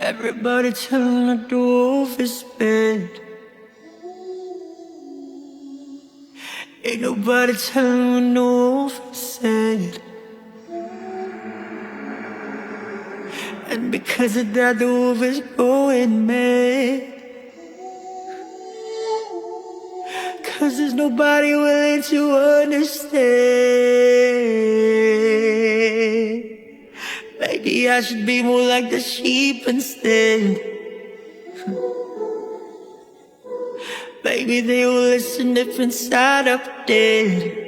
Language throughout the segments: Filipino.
Everybody telling the roof is bad. Ain't nobody telling when the roof is sad. And because of that, the roof is going mad. Cause there's nobody willing to understand. Maybe I should be more like the sheep instead. Maybe they will listen if inside I'm dead.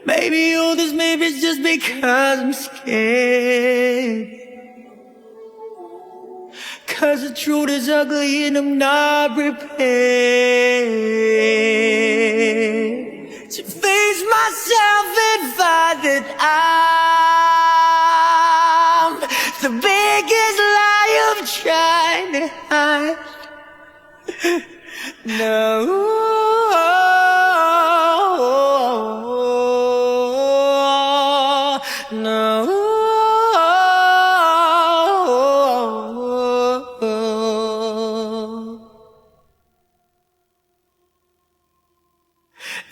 Maybe all this maybe it's just because I'm scared. Cause the truth is ugly and I'm not prepared to face myself and find that I'm the biggest lie I'm trying to hide. No.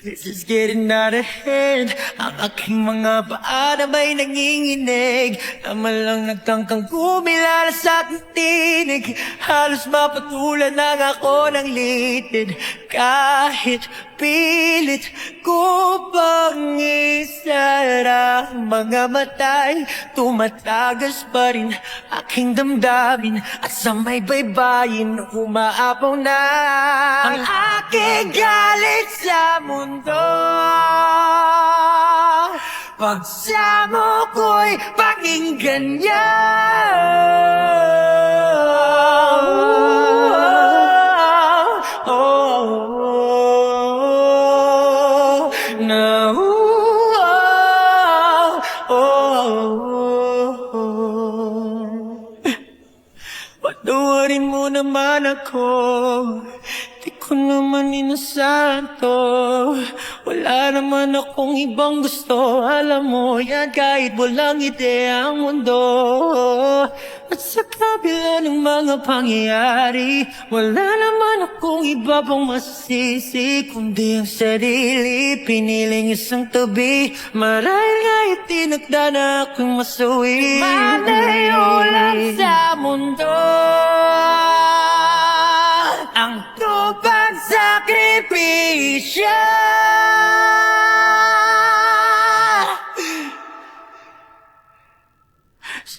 This is getting out of hand. Ang aking mga paa na may nanginginig, naman lang nagkangkang kumilala sa aking tinig. Halos mapatulan lang ako ng litid. Kahit pilit ko pang isara mga matay, tumatagas pa rin aking damdamin. At sa may baybayin umaapaw na ang aking galit sa mundo. Pagsamo ko'y pakinggan niya. Patawarin mo naman ako, di ko naman inasahan to. Wala naman akong ibang gusto, alam mo yan kahit walang ideya ang mundo. At sa kabila ng mga pangyayari, wala naman akong iba pang masisisi kundi ang sarili, piniling isang tabi. Marahil kahit tinagda na akong masuwi, malayo lang sa mundo ang tupang sakripisyo.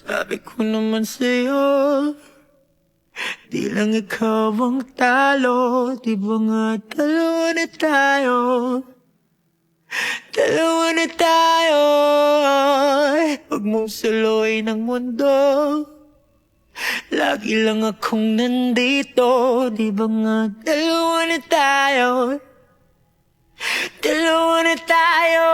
Sabi ko naman sa'yo, di lang ikaw ang talo. Di ba nga dalawa na tayo? Dalawa na tayo. Huwag mong suluin ang mundo, lagi lang akong nandito. Di ba nga dalawa na tayo? Dalawa na tayo.